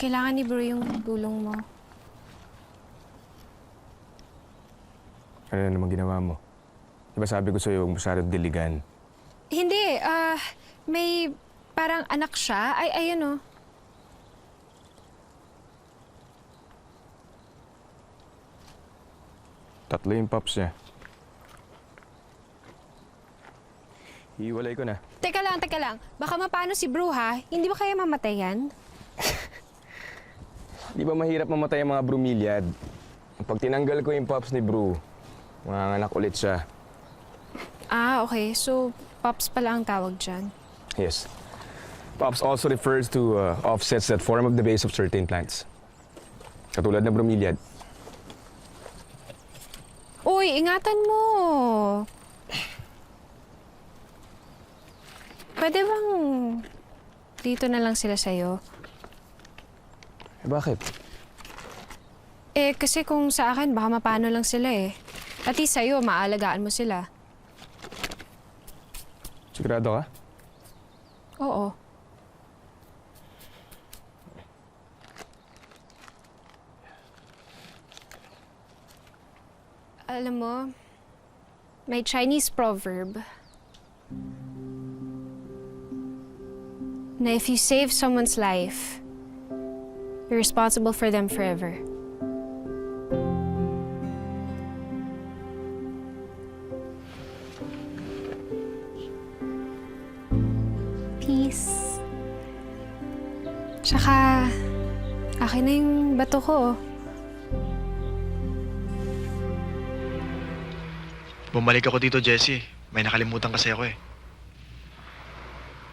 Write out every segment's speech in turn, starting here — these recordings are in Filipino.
Kailangan ni Bro yung tulong mo. Ano na naman ginawa mo? Diba sabi ko sa'yo, huwag masyadong diligan. Hindi, may parang anak siya. Ay, ayun oh. Tatlo yung pops niya. Hiwalay ko na. Teka lang. Baka mapano si Bro ha? Hindi ba kaya mamatayan? Di ba mahirap mamatay ang mga brumilyad? Pag tinanggal ko yung pops ni Bru, manganganak ulit siya. Ah, okay. So, Pops pala ang tawag dyan. Yes. Pops also refers to offsets that form of the base of certain plants. Katulad ng brumilyad. Uy, ingatan mo! Pwede bang dito na lang sila sa'yo? Eh, bakit? Eh, kasi kung sa akin, baka mapano lang sila eh. At least sa'yo, maalagaan mo sila. Sigurado ka? Oo. Alam mo, may Chinese proverb na if you save someone's life, you're responsible for them forever. Peace. Tsaka, akin na yung bato ko. Bumalik ako dito, Jessie. May nakalimutan kasi ako eh.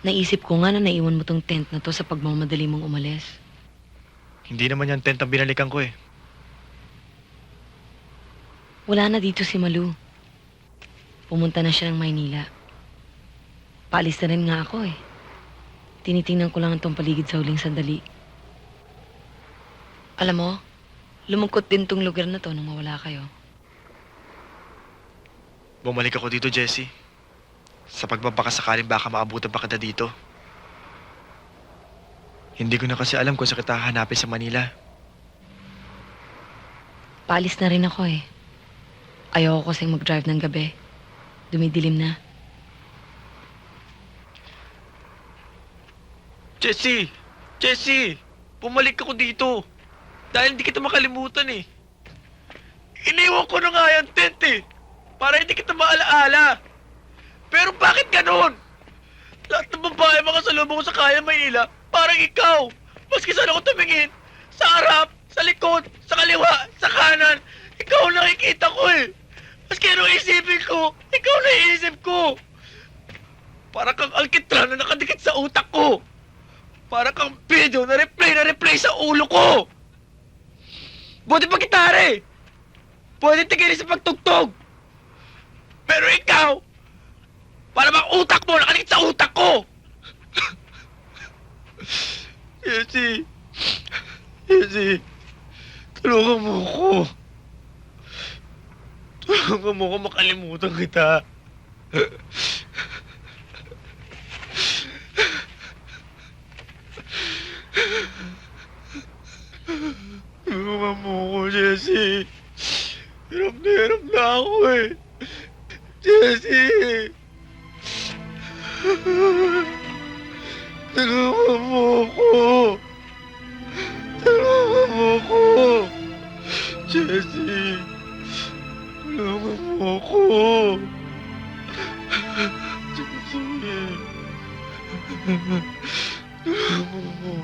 Naisip ko nga na naiwan mo tong tent na to sa pagmamadali mong umalis. Hindi naman yung tent ang binalikan ko eh. Wala na dito si Malu. Pumunta na siya ng Maynila. Paalis na rin nga ako eh. Tinitingnan ko lang ang tong paligid sa huling sandali. Alam mo, lumungkot din tong lugar na to nung mawala kayo. Bumalik ako dito, Jessie. Sa pagbabakasakaling baka maabutan pa kita dito. Hindi ko na kasi alam kung saan kita hahanapin sa Manila. Paalis na rin ako eh. Ayoko kasing mag-drive ng gabi. Dumidilim na. Jessie! Jessie! Bumalik ako dito. Dahil hindi kita makalimutan eh. Iniwan ko na nga yung tent eh. Para hindi kita maalaala. Pero bakit ganun? Lahat ng babae mga salubong ko sa kaya Maynila, parang ikaw. Maski saan ako tumingin, sa harap, sa likod, sa kaliwa, sa kanan, ikaw ang nakikita ko eh. Maski anong isipin ko, ikaw na iisip ko. Para kang alkitran na nakadikit sa utak ko. Para kang video na replay sa ulo ko. Buti pa gitare. Pwede tigilin sa pagtugtog. Pero ikaw, para bang utak mo nakadikit sa utak ko. Jessie, tulungan mo ko. Tulungan mo ko makalimutan kita. Tulungan mo ko, Jessie. Hirap na ako eh. Jessie! Tulungan mo ko! Tulungan mo ko! Jessie! Tulungan mo ko! Jessie! Tulungan mo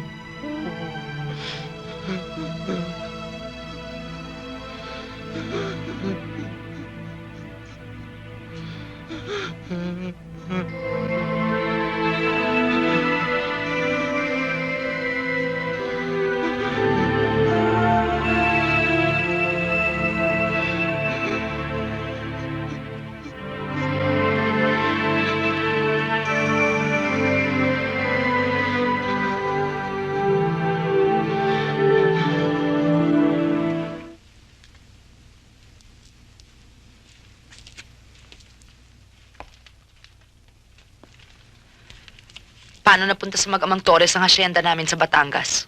Paano napunta sa mag-amang Torres ang asyenda namin sa Batangas?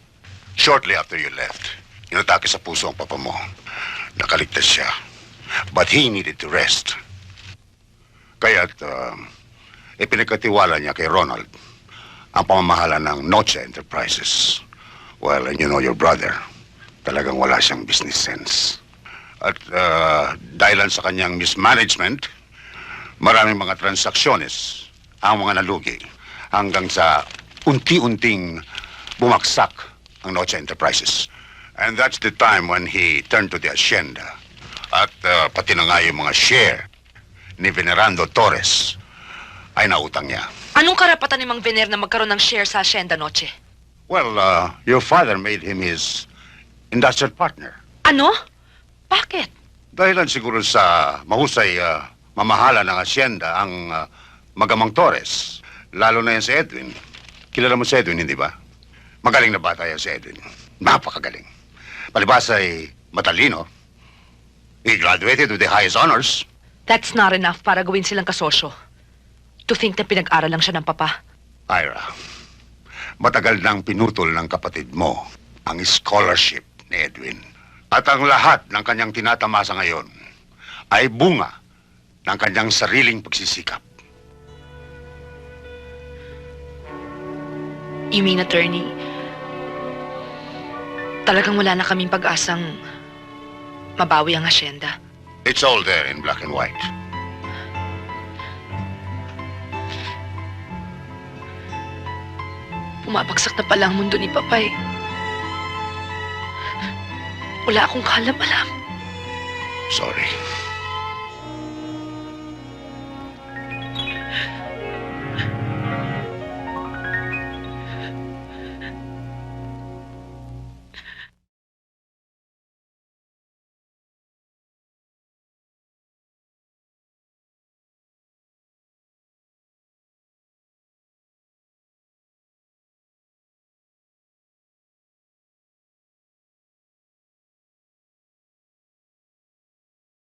Shortly after you left, inatake sa puso ang papa mo. Nakaligtas siya. But he needed to rest. Kaya't ipinagkatiwala niya kay Ronald ang pamamahala ng Noche Enterprises. Well, and you know your brother, talagang wala siyang business sense. At dahilan sa kanyang mismanagement, maraming mga transaksyones ang mga nalugi hanggang sa unti-unting bumagsak ang Noche Enterprises. And that's the time when he turned to the hacienda. At pati na nga yung mga share ni Venerando Torres ay nautang niya. Anong karapatan ni Mang Vener na magkaroon ng share sa Hacienda Noche? Well, your father made him his industrial partner. Ano? Bakit? Dahilan siguro sa mahusay mamahala ng hacienda ang magamang Torres. Lalo na yan si Edwin. Kilala mo si Edwin, hindi ba? Magaling na bata yan si Edwin. Napakagaling. Palibas ay matalino. He graduated with the highest honors. That's not enough para gawin silang kasosyo. To think na pinag-aral lang siya ng papa. Ira, matagal nang pinutol ng kapatid mo ang scholarship ni Edwin. At ang lahat ng kanyang tinatamasa ngayon ay bunga ng kanyang sariling pagsisikap. You mean, attorney, talagang wala na kaming pag-asang mabawi ang hacienda? It's all there in black and white. Pumabagsak na pala ang mundo ni Papay. Wala akong kaalam-alam. Sorry.